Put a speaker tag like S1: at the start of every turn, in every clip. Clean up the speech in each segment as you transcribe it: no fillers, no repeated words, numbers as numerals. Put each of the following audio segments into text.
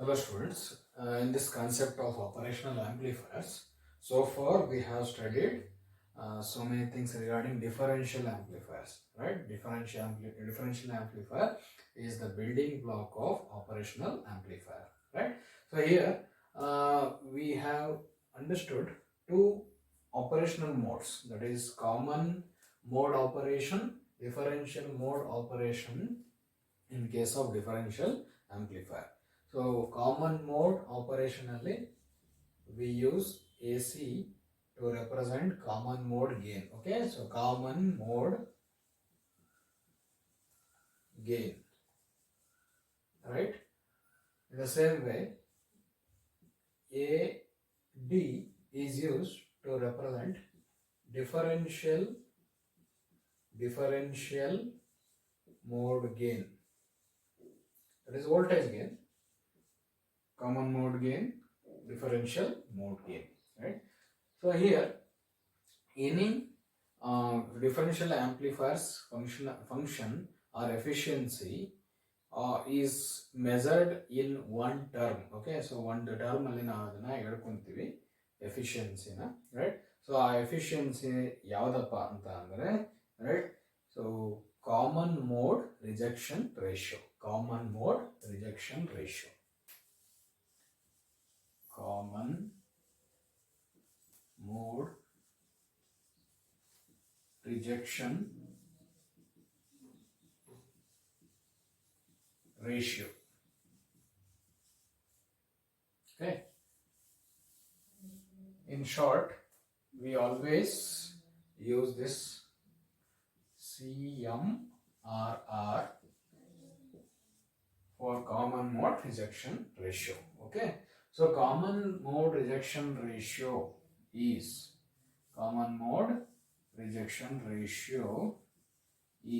S1: Hello students, in this concept of operational amplifiers, so far we have studied so many things regarding differential amplifiers, right? Differential amplifier is the building block of operational amplifier, right? So here we have understood two operational modes, that is common mode operation, differential mode operation in case of differential amplifier. So common mode operationally we use AC to represent common mode gain. Okay, so common mode gain, right? In the same way, AD is used to represent differential mode gain. That is voltage gain, common mode gain, differential mode gain, right? So here any differential amplifiers function or efficiency is measured in one term. Okay, so one term ಅಲ್ಲಿ ನಾವು ಅದನ್ನ ಹೇಳ್ಕೊಂತೀವಿ ಎಫಿಷಿಯನ್ಸಿನ, right? So ಆ efficiency ಯಾವುದಪ್ಪ ಅಂತ ಅಂದರೆ, right, so common mode rejection ratio. Common mode rejection ratio, common mode rejection ratio. Okay, in short we always use this CMRR for common mode rejection ratio. Okay, so common mode rejection ratio is common mode rejection ratio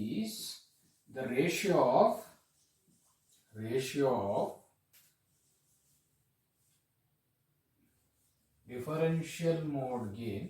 S1: is the ratio of differential mode gain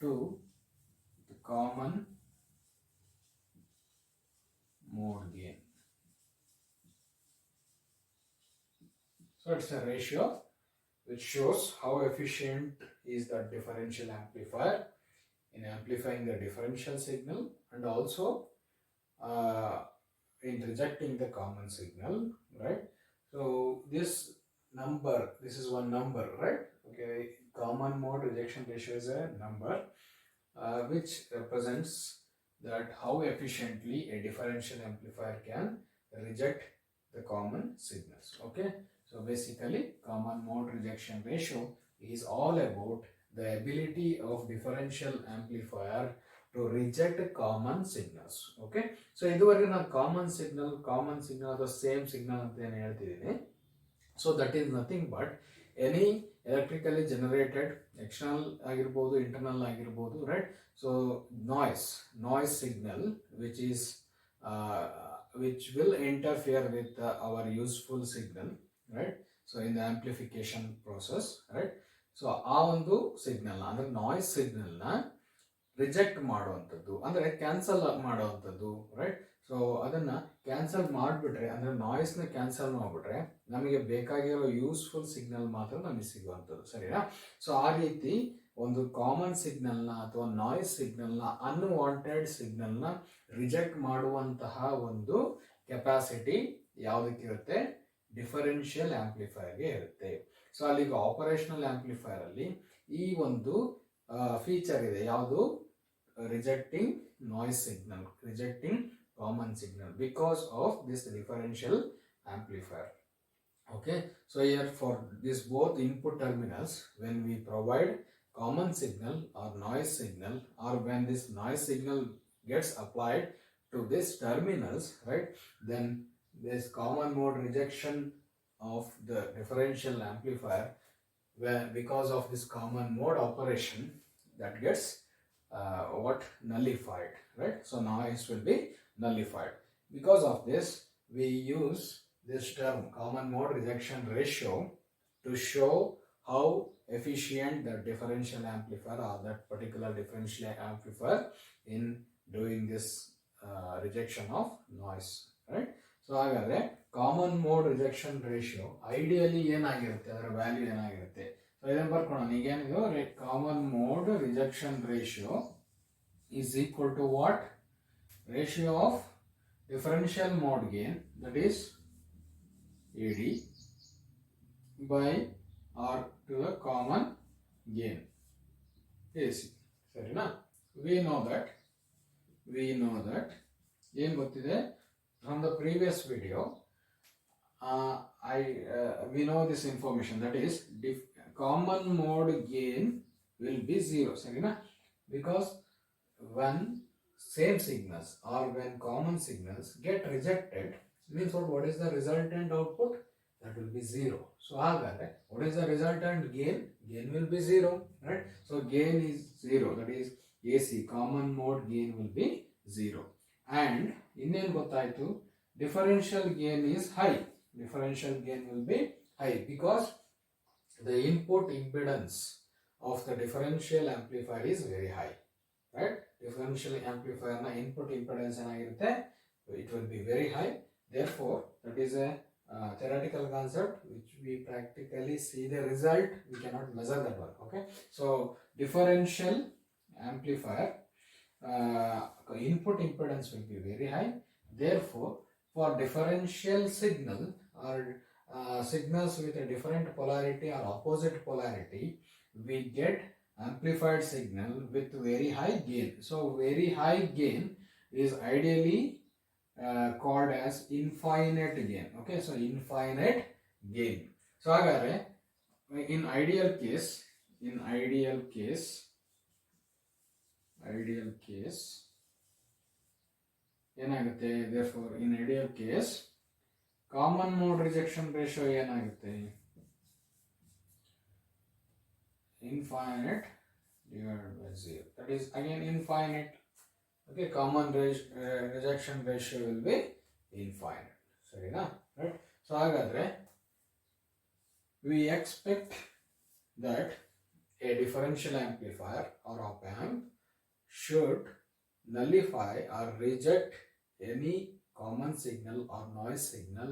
S1: to the common mode gain. So it's a ratio which shows how efficient is the differential amplifier in amplifying the differential signal and also in rejecting the common signal, right? So this is one number, right? Okay, common mode rejection ratio is a number which represents that how efficiently a differential amplifier can reject the common signals. Okay, so basically common mode rejection ratio is all about the ability of differential amplifier to reject common signals. Okay, so ಇದುವರೆಗೆ ನಾನು common signal ಅಥವಾ same signal ಅಂತ ಏನು ಹೇಳ್ತಿದ್ದೀನಿ, so that is nothing but any electrically generated external ಆಗಿರ್ಬೋದು, internal ಆಗಿರ್ಬೋದು, right? So noise signal which will interfere with our useful signal, right? So in the amplification process, right? So ಆ ಒಂದು signal ಅಂದ್ರೆ noise ಸಿಗ್ನಲ್ನ reject ಮಾಡುವಂಥದ್ದು, ಅಂದರೆ cancel ಮಾಡುವಂಥದ್ದು, right? So ಅದನ್ನ ಕ್ಯಾನ್ಸಲ್ ಮಾಡಿಬಿಟ್ರೆ, ಅಂದರೆ ನಾಯ್ಸ್ನ ಕ್ಯಾನ್ಸಲ್ ಮಾಡಿಬಿಟ್ರೆ ನಮಗೆ ಬೇಕಾಗಿರೋ ಯೂಸ್ಫುಲ್ ಸಿಗ್ನಲ್ ಮಾತ್ರ ನಮಗೆ ಸಿಗುವಂಥದ್ದು, ಸರಿನಾ? ಸೊ ಆ ರೀತಿ ಒಂದು ಕಾಮನ್ ಸಿಗ್ನಲ್ನ ಅಥವಾ ನಾಯ್ಸ್ ಸಿಗ್ನಲ್ನ, ಅನ್ವಾಂಟೆಡ್ ಸಿಗ್ನಲ್ನ ರಿಜೆಕ್ಟ್ ಮಾಡುವಂತಹ ಒಂದು ಕೆಪಾಸಿಟಿ ಯಾವುದಕ್ಕಿರುತ್ತೆ? ಡಿಫರೆನ್ಷಿಯಲ್ ಆಂಪ್ಲಿಫೈರ್ಗೆ ಇರುತ್ತೆ. ಸೊ ಅಲ್ಲಿಗ ಆಪರೇಷನಲ್ ಆಂಪ್ಲಿಫೈರ್ ಅಲ್ಲಿ ಈ ಒಂದು ಫೀಚರ್ ಇದೆ, ಯಾವುದು? Rejecting noise signal, rejecting common signal because of this differential amplifier. Okay, so here for this both input terminals, when we provide common signal or noise signal, or when this noise signal gets applied to these terminals, right, then this common mode rejection of the differential amplifier, where because of this common mode operation, that gets nullified, right? So noise will be nullified. Because of this, we use this term common mode rejection ratio to show how efficient the differential amplifier or that particular differential amplifier in doing this rejection of noise, right? So ಹಾಗಾದ್ರೆ common mode rejection ratio ideally ಏನಾಗಿರುತ್ತೆ, ಅದರ value ಏನಾಗಿರುತ್ತೆ? So ಇದನ್ನು ಬರ್ಕೊಳ್ಳೋಣ. ಈಗೇನಿದು common mode rejection ratio is equal to what? Ratio of differential mode gain, that is AD, by R to the common gain AC. ಸರಿನಾ? we know that ಏನು ಗೊತ್ತಿದೆ from the previous video. We know this information, that is common mode gain will be 0. ಸರಿನಾ? because when same signals or when common signals get rejected, means what is the resultant output? That will be 0. So ಹಾಗಾದ್ರೆ what is the resultant gain? Gain will be 0, right? So gain is 0, that is AC, common mode gain will be 0. And ಇನ್ನೇನು ಗೊತ್ತಾಯ್ತು? differential gain is high. Differential gain will be high because the input impedance of the differential amplifier is very high, right? Differential amplifier na input impedance ಏನಾಗಿರುತ್ತೆ? It will be very high. Therefore that is a theoretical concept which we practically see the result, we cannot measure that one. Okay, so differential amplifier input impedance will be very high. Therefore for differential signal or signals with a different polarity or opposite polarity, we get amplified signal with very high gain. So very high gain is ideally called as infinite gain. Okay, so infinite gain. So ಹಾಗಾದ್ರೆ in ideal case ಏನಾಗುತ್ತೆ? therefore in ideal case common mode rejection ratio ಏನಾಗುತ್ತೆ? infinite divided by 0. That is again infinite. Okay, common rejection ratio will be infinite. ಸರಿನಾ? right? So ಹಾಗಾದ್ರೆ we expect that a differential amplifier or op amp should nullify or reject any common signal or noise signal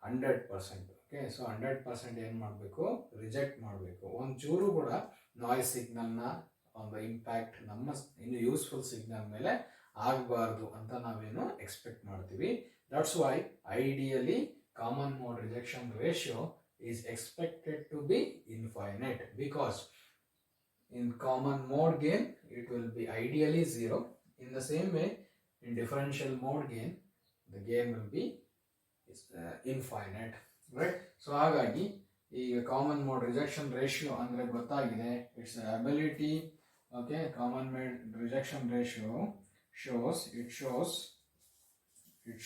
S1: 100%. Okay, so 100% ಏನು ಮಾಡಬೇಕು? Reject ಮಾಡಬೇಕು. ಒಂಚೂರು ಕೂಡ noise ಸಿಗ್ನಲ್ನ ಒಂದು impact ನಮ್ಮ ಇನ್ನು ಯೂಸ್ಫುಲ್ ಸಿಗ್ನಲ್ ಮೇಲೆ ಆಗಬಾರ್ದು ಅಂತ ನಾವೇನು ಎಕ್ಸ್ಪೆಕ್ಟ್ ಮಾಡ್ತೀವಿ. That's why ideally common mode rejection ratio is expected to be infinite, because in common mode gain it will be ideally 0. In the same way in differential mode gain the gain will be infinite, right? So ಹಾಗಾಗಿ ಈಗ common mode rejection ratio ಅಂದ್ರೆ ಗೊತ್ತಾಗಿದೆ. It's ability. Okay, common mode rejection ratio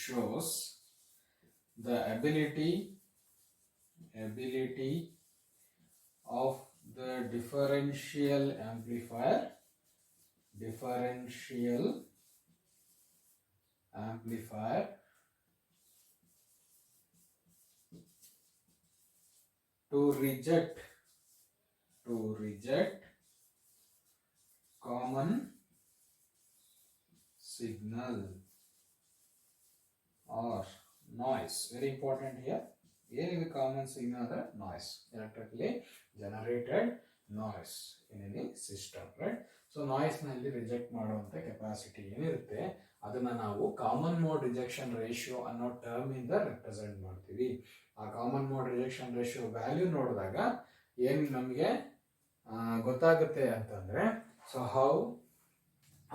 S1: shows the ability of the differential amplifier to reject common signal or noise. Very important here. ಏನಿದೆ common signal ಅಂದ್ರೆ noise, electrically generated noise in any system, right? So ನಾಯ್ಸ್ನಲ್ಲಿ reject ಮಾಡುವಂಥ capacity ಏನಿರುತ್ತೆ ಅದನ್ನು ನಾವು common mode rejection ratio ಅನ್ನೋ term ಇಂದ represent ಮಾಡ್ತೀವಿ. ಆ common mode rejection ratio value ನೋಡಿದಾಗ ಏನು ನಮಗೆ ಗೊತ್ತಾಗುತ್ತೆ ಅಂತಂದರೆ, so how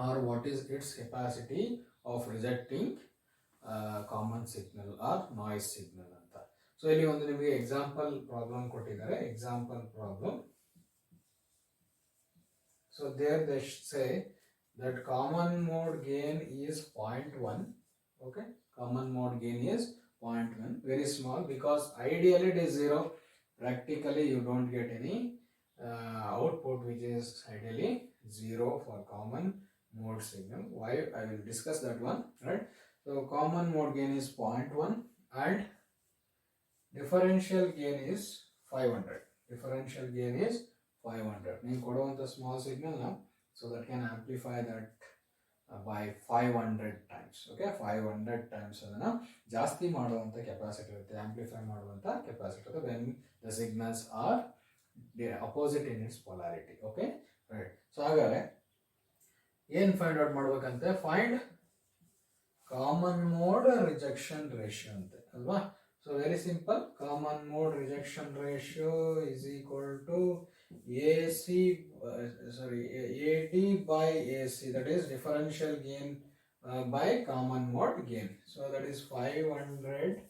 S1: are what is its capacity of rejecting common signal or noise signal ಅಂತ. ಸೊ ಇಲ್ಲಿ ಒಂದು ನಿಮಗೆ ಎಕ್ಸಾಂಪಲ್ ಪ್ರಾಬ್ಲಮ್ ಕೊಟ್ಟಿದ್ದಾರೆ. Example problem. So there they say that common mode gain is 0.1. okay, common mode gain is 0.1, very small, because ideally it is 0. Practically you don't get any output which is ideally 0 for common mode signal. Why? I will discuss that one, right? So common mode gain is 0.1 and differential gain is 500. Differential gain is 500. ನೀವು ಕೊಡುವಂಥ small ಸಿಗ್ನಲ್ನ so that can amplify that by 500 times. Okay 500 times ಅದನ್ನು ಜಾಸ್ತಿ ಮಾಡುವಂಥ capacity ಇರುತ್ತೆ, amplify ಮಾಡುವಂಥ capacity ಇರುತ್ತೆ when the signals are opposite in its polarity. Okay right. So ಹಾಗಾದರೆ ಏನು ಫೈಂಡ್ ಔಟ್ ಮಾಡ್ಬೇಕಂತೆ, find common mode rejection ratio ಅಂತೆ ಅಲ್ವಾ. So very simple, common mode rejection ratio is equal to AC AD by AC, that is differential gain by common mode gain. So that is 500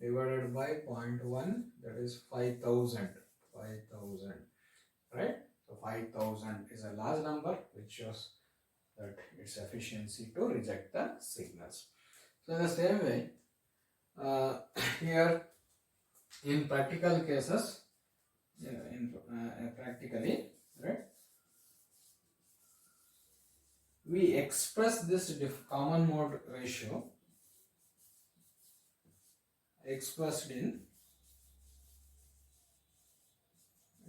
S1: divided by 0.1, that is 5000, right? So 5000 is a large number which shows that its efficiency to reject the signals. So in the same way, here in practical cases, practically, right, we express this common mode ratio expressed in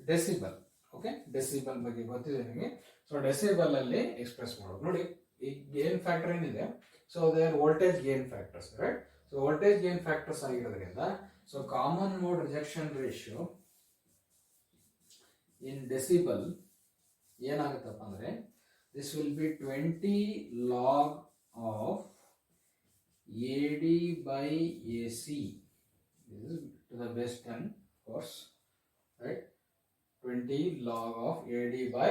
S1: decibel. Okay, decibel ಬಗ್ಗೆ ಗೊತ್ತಿದೆ ನಿಮಗೆ. So decibel ಅಲ್ಲಿ express ಮಾಡೋದು ನೋಡಿ. ಈ gain factor ಏನಿದೆ, so there voltage gain factors, right. So voltage gain factors ಆಗಿರೋದ್ರಿಂದ so common mode rejection ratio in decibel ಏನಾಗುತ್ತಪ್ಪ ಅಂದರೆ this will be 20 log of AD by AC. This is to the base 10, of course, right? 20 log of AD by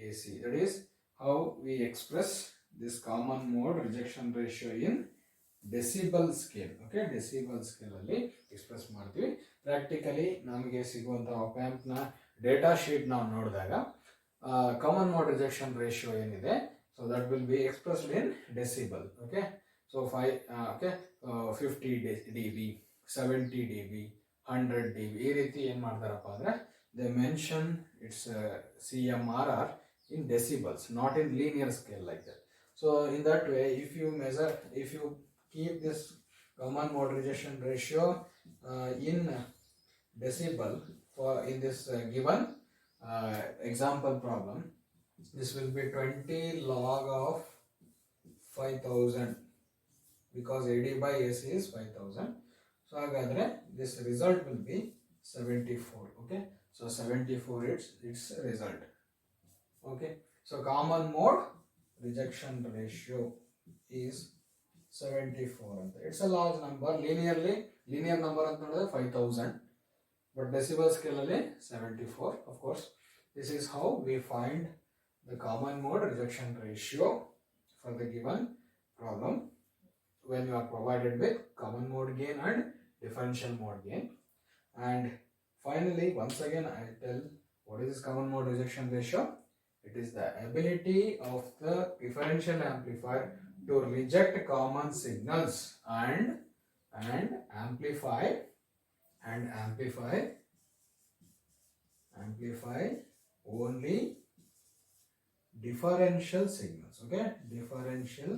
S1: AC. That is how we express this common mode rejection ratio in decibel scale. Okay, decibel scale ಅಲ್ಲಿ express ಮಾಡ್ತೀವಿ. Practically ನಮಗೆ ಸಿಗುವಂಥ app ಆಂಪ್ನ data sheet ನಾವು ನೋಡಿದಾಗ common mode rejection ratio ಏನಿದೆ, so that will be expressed in decibel. Okay, so 50 dB, 70 dB, 100 dB ಈ ರೀತಿ ಏನು ಮಾಡ್ತಾರಪ್ಪ ಅಂದರೆ they mention it's CMRR in decibels, not in linear scale like that. So in that way, if you keep this common mode rejection ratio in decibel for in this given example problem, this will be 20 log of 5000 because AD by AC is 5000. So hagadre this result will be 74. Okay, so 74 its result. Okay, so common mode rejection ratio is 74 anta. It's a large number. Linear number anta nodidre 5000, but decibel scale alli 74. Of course, this is how we find the common mode rejection ratio for the given problem when you are provided with common mode gain and differential mode gain. And finally, once again I tell what is this common mode rejection ratio. It is the ability of the differential amplifier to reject common signals and amplify only differential signals. Okay, differential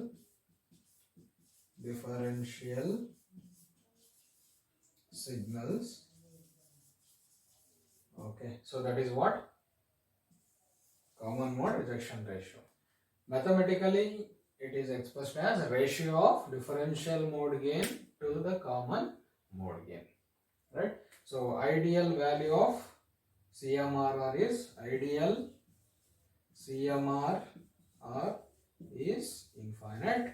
S1: signals. Okay, so that is what common mode rejection ratio. Mathematically, it is expressed as ratio of differential mode gain to the common mode gain, right? So ideal value of CMRR is infinite,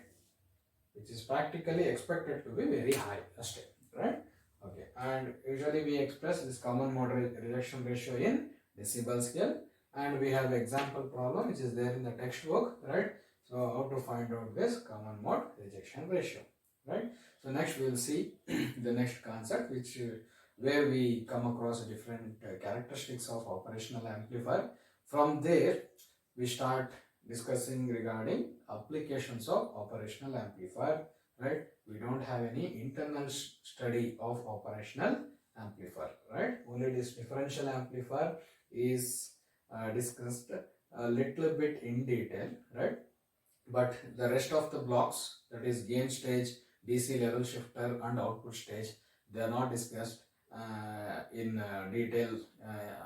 S1: which is practically expected to be very high, right? Okay, and usually we express this common mode rejection ratio in decibel scale. And we have example problem which is there in the textbook, right? So how to find out this common mode rejection ratio, right? So next we will see the next concept where we come across different characteristics of operational amplifier. From there we start discussing regarding applications of operational amplifier, right? We don't have any internal study of operational amplifier, right? Only this differential amplifier is discussed a little bit in detail, right? But the rest of the blocks, that is gain stage, DC level shifter and output stage, they are not discussed, in detail,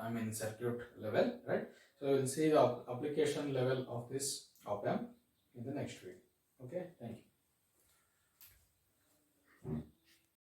S1: I mean circuit level, right? So we'll see the application level of this op amp in the next video. Okay, thank you.